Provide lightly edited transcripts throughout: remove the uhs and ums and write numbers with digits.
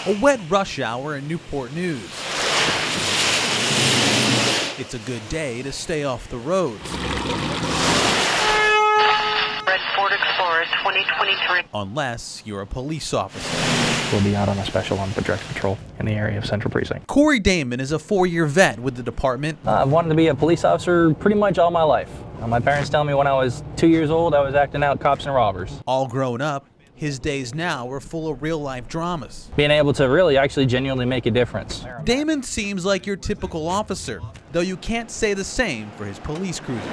A wet rush hour in Newport News. It's a good day to stay off the roads. Red Ford Explorer 2023. Unless you're a police officer. We'll be out on a special on direct patrol in the area of Central Precinct. Corey Damon is a 4-year vet with the department. I've wanted to be a police officer pretty much all my life. My parents tell me when I was 2 years old I was acting out cops and robbers. All grown up, his days now are full of real-life dramas. Being able to really actually genuinely make a difference. Damon seems like your typical officer, though you can't say the same for his police cruiser.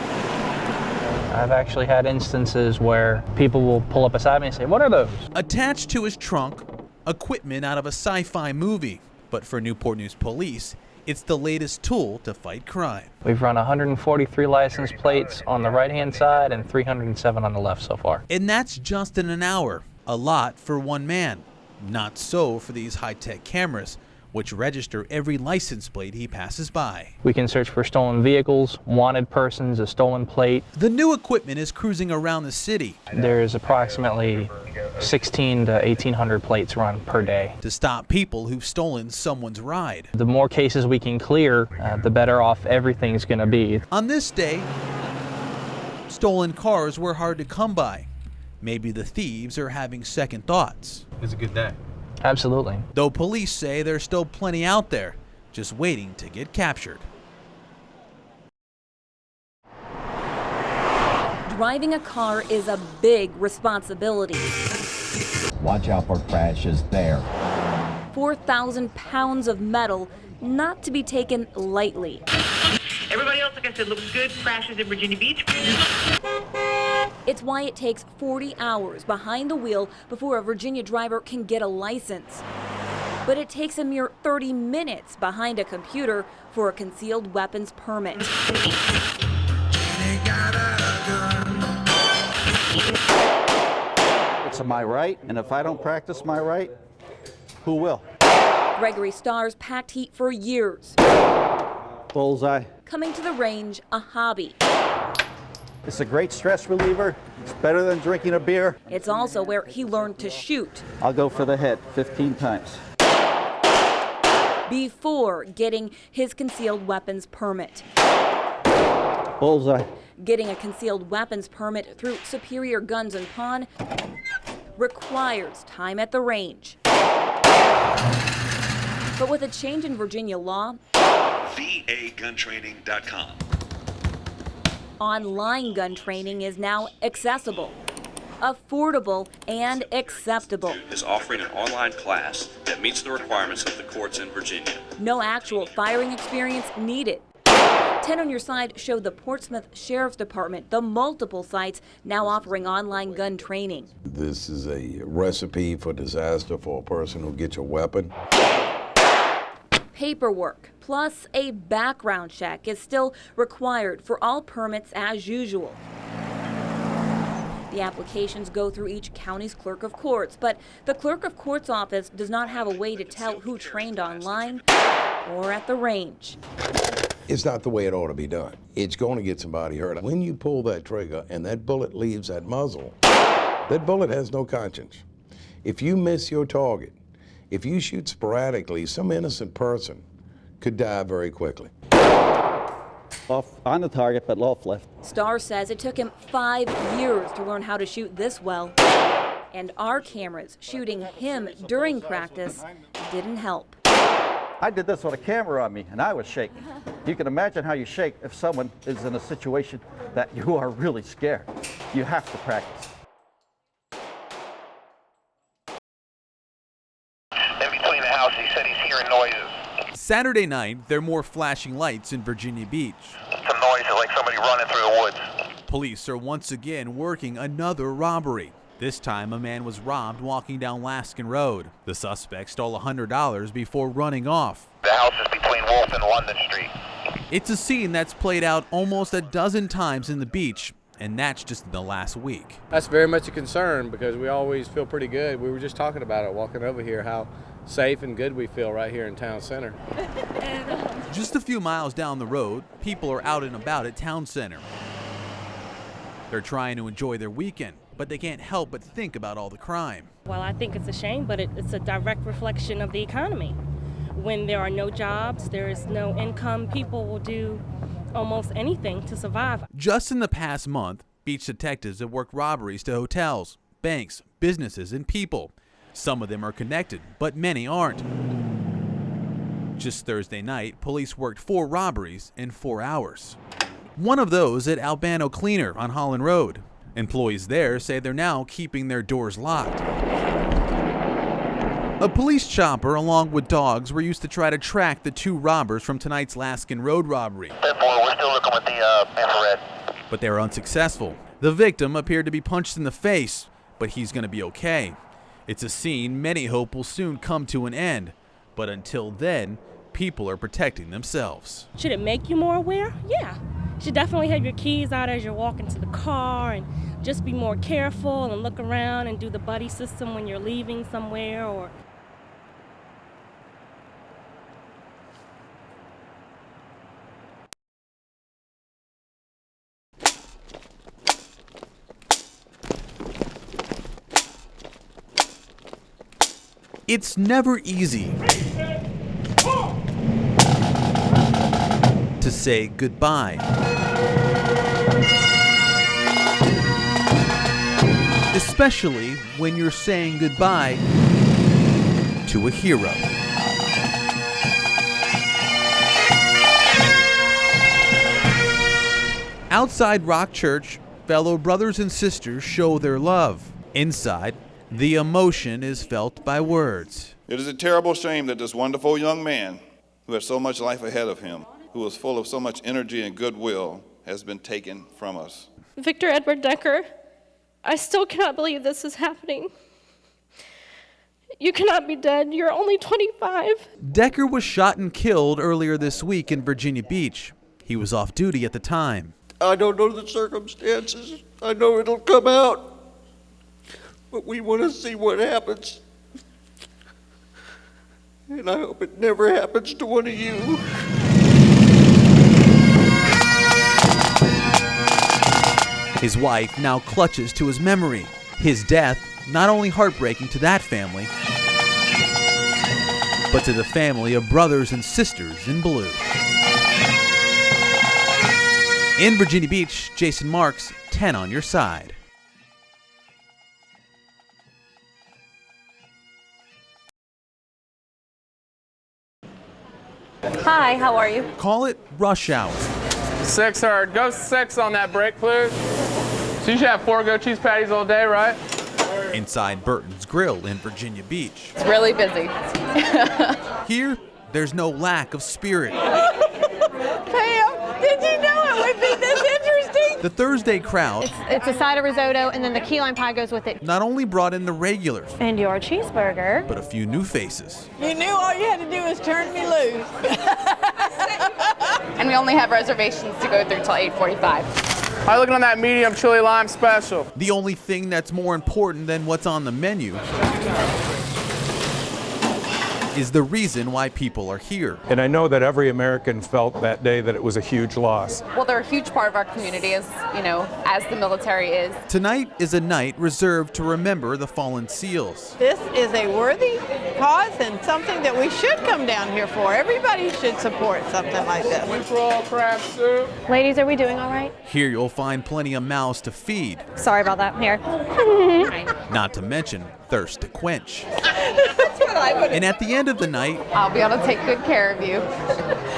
I've actually had instances where people will pull up beside me and say, "What are those?" Attached to his trunk, equipment out of a sci-fi movie. But for Newport News Police, it's the latest tool to fight crime. We've run 143 license plates on the right-hand side and 307 on the left so far. And that's just in an hour. A lot for one man. Not so for these high-tech cameras, which register every license plate he passes by. We can search for stolen vehicles, wanted persons, a stolen plate. The new equipment is cruising around the city. There's approximately 16 to 1,800 plates run per day. To stop people who've stolen someone's ride. The more cases we can clear, the better off everything's going to be. On this day, stolen cars were hard to come by. Maybe the thieves are having second thoughts. It's a good day. Absolutely. Though police say there's still plenty out there, just waiting to get captured. Driving a car is a big responsibility. Watch out for crashes there. 4,000 pounds of metal, not to be taken lightly. Everybody else, like I said, looks good. Crashes in Virginia Beach. It's why it takes 40 hours behind the wheel before a Virginia driver can get a license. But it takes a mere 30 minutes behind a computer for a concealed weapons permit. It's my right, and if I don't practice my right, who will? Gregory Starr's packed heat for years. Bullseye. Coming to the range, a hobby. It's a great stress reliever. It's better than drinking a beer. It's also where he learned to shoot. I'll go for the head 15 times. Before getting his concealed weapons permit. Bullseye. Getting a concealed weapons permit through Superior Guns and Pawn requires time at the range. But with a change in Virginia law, vaguntraining.com. Online gun training is now accessible, affordable, and acceptable. Is offering an online class that meets the requirements of the courts in Virginia. No actual firing experience needed. 10 on Your Side showed the Portsmouth Sheriff's Department the multiple sites now offering online gun training. This is a recipe for disaster for a person who gets a weapon. Paperwork plus a background check is still required for all permits as usual. The applications go through each county's clerk of courts, but the clerk of court's office does not have a way to tell who trained online or at the range. It's not the way it ought to be done. It's going to get somebody hurt. When you pull that trigger and that bullet leaves that muzzle, that bullet has no conscience. If you miss your target, if you shoot sporadically, some innocent person could die very quickly. Off on the target, but off left. Starr says it took him 5 years to learn how to shoot this well. And our cameras shooting him during practice didn't help. I did this with a camera on me, and I was shaking. You can imagine how you shake if someone is in a situation that you are really scared. You have to practice. In between the house, he said he's hearing noises. Saturday night, there are more flashing lights in Virginia Beach. Some noises like somebody running through the woods. Police are once again working another robbery. This time, a man was robbed walking down Laskin Road. The suspect stole $100 before running off. The house is between Wolf and London Street. It's a scene that's played out almost a dozen times in the beach, and that's just in the last week. That's very much a concern because we always feel pretty good. We were just talking about it walking over here, how safe and good we feel right here in town center. Just a few miles down the road, people are out and about at town center. They're trying to enjoy their weekend, but they can't help but think about all the crime. Well, I think it's a shame, but it's a direct reflection of the economy. When there are no jobs, there is no income, people will do almost anything to survive. Just in the past month, beach detectives have worked robberies to hotels, banks, businesses, and people. Some of them are connected, but many aren't. Just Thursday night, police worked 4 robberies in 4 hours. One of those at Albano Cleaner on Holland Road. Employees there say they're now keeping their doors locked. A police chopper along with dogs were used to try to track the 2 robbers from tonight's Laskin Road robbery. Therefore, we're still looking with the infrared. But they were unsuccessful. The victim appeared to be punched in the face, but he's going to be okay. It's a scene many hope will soon come to an end, but until then, people are protecting themselves. Should it make you more aware? Yeah. You should definitely have your keys out as you're walking to the car and just be more careful and look around and do the buddy system when you're leaving somewhere or It's never easy to say goodbye. Especially when you're saying goodbye to a hero. Outside Rock Church, fellow brothers and sisters show their love. Inside, the emotion is felt by words. It is a terrible shame that this wonderful young man, who has so much life ahead of him, who is full of so much energy and goodwill, has been taken from us. Victor Edward Decker, I still cannot believe this is happening. You cannot be dead. You're only 25. Decker was shot and killed earlier this week in Virginia Beach. He was off duty at the time. I don't know the circumstances. I know it'll come out. But we want to see what happens. And I hope it never happens to one of you. His wife now clutches to his memory. His death, not only heartbreaking to that family, but to the family of brothers and sisters in blue. In Virginia Beach, Jason Marks, 10 on your side. Hi, how are you? Call it rush hour. 6 hard. Go 6 on that break, please. So you should have 4 goat cheese patties all day, right? Inside Burton's Grill in Virginia Beach. It's really busy. Here, there's no lack of spirit. Pam, did you know it would be this interesting? The Thursday crowd It's a side of risotto, and then the key lime pie goes with it. not only brought in the regulars, And your cheeseburger. but a few new faces. You knew all you had to do was turn me loose. And we only have reservations to go through till 8:45. How are you looking on that medium chili lime special? The only thing that's more important than what's on the menu is the reason why people are here. And I know that every American felt that day that it was a huge loss. Well, they're a huge part of our community, as the military is. Tonight is a night reserved to remember the fallen SEALs. This is a worthy cause and something that we should come down here for. Everybody should support something like this. Winter roll, crab soup. Ladies, are we doing all right? Here you'll find plenty of mouths to feed, Sorry about that. Here. not to mention thirst to quench. That's what I would. And at the end of the night, I'll be able to take good care of you.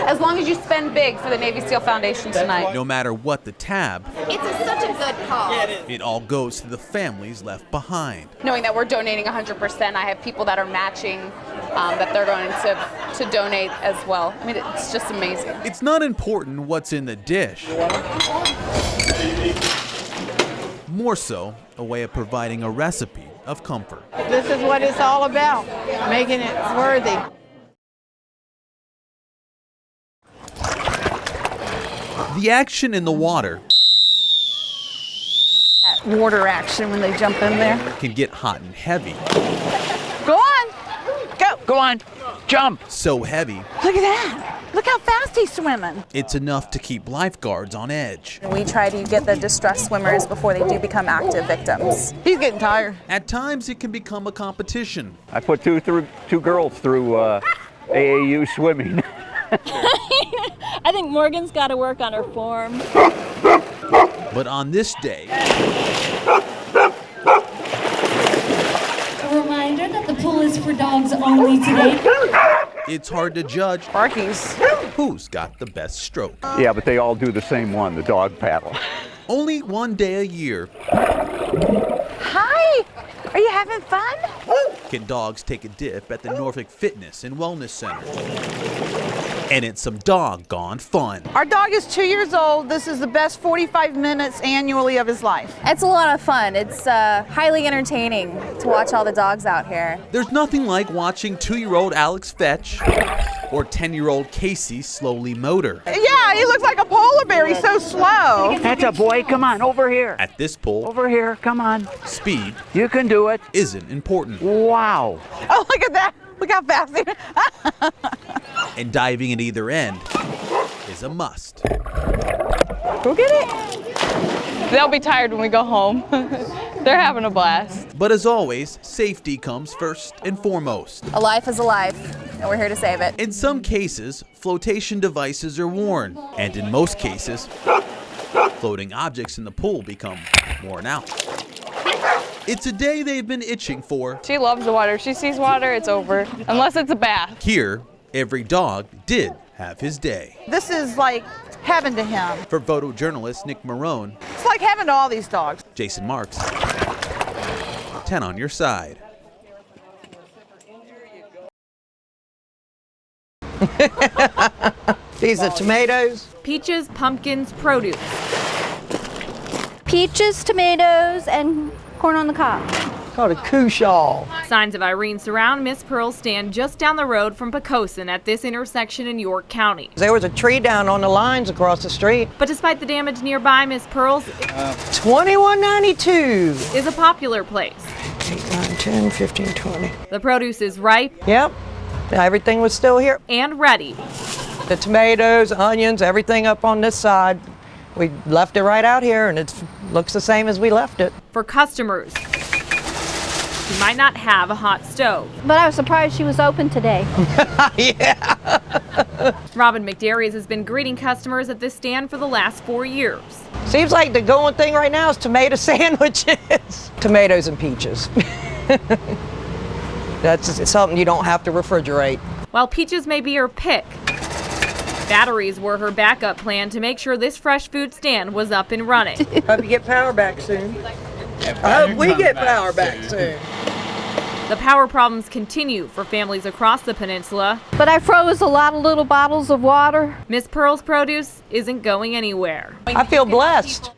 As long as you spend big for the Navy SEAL Foundation tonight. no matter what the tab, It's such a good cause. it all goes to the families left behind. Knowing that we're donating 100%, I have people that are matching, that they're going to donate as well. I mean, it's just amazing. It's not important what's in the dish. More so, a way of providing a recipe of comfort. This is what it's all about, making it worthy. The action in the water That water action when they jump in there. can get hot and heavy. Go on. Go on. Jump. So heavy, Look at that. Look how fast he's swimming. It's enough to keep lifeguards on edge. We try to get the distressed swimmers before they do become active victims. He's getting tired. At times, it can become a competition. I put two girls through AAU swimming. I think Morgan's got to work on her form. But on this day, A reminder that the pool is for dogs only today. it's hard to judge Barkies. who's got the best stroke. Yeah, but they all do the same one, the dog paddle. Only one day a year Hi, are you having fun? can dogs take a dip at the Norfolk Fitness and Wellness Center. And it's some doggone fun. Our dog is 2 years old. This is the best 45 minutes annually of his life. It's a lot of fun. It's highly entertaining to watch all the dogs out here. There's nothing like watching 2-year-old Alex fetch or 10-year-old Casey slowly motor. Yeah, he looks like a polar bear. He's so slow. That's a boy. Come on, over here. At this pull, Over here. Come on. speed You can do it. isn't important. Wow. Oh, look at that. Look how fast he And diving at either end is a must. Go get it. They'll be tired when we go home. They're having a blast. But as always, safety comes first and foremost. A life is a life, and we're here to save it. In some cases, flotation devices are worn, and in most cases, floating objects in the pool become worn out. It's a day they've been itching for. She loves the water. She sees water, it's over. Unless it's a bath. Here, every dog did have his day. This is like heaven to him. For photojournalist Nick Marone, It's like heaven to all these dogs. Jason Marks, 10 on your side. These are tomatoes. Peaches, pumpkins, produce. Peaches, tomatoes, and corn on the cob. Called a cushaw. Signs of Irene surround Miss Pearl's stand just down the road from Poquoson at this intersection in York County. There was a tree down on the lines across the street. But despite the damage nearby, Miss Pearl's $21.92. is a popular place. 8, 9, 10, 15, 20. The produce is ripe. Yep. Everything was still here. And ready. The tomatoes, onions, everything up on this side. We left it right out here, and it looks the same as we left it. For customers who might not have a hot stove. But I was surprised she was open today. Yeah. Robin McDarius has been greeting customers at this stand for the last 4 years. Seems like the going thing right now is tomato sandwiches. Tomatoes and peaches. That's something you don't have to refrigerate. While peaches may be her pick, batteries were her backup plan to make sure this fresh food stand was up and running. Hope you get power back soon. I hope we get power back soon. The power problems continue for families across the peninsula. But I froze a lot of little bottles of water. Miss Pearl's produce isn't going anywhere. I feel blessed.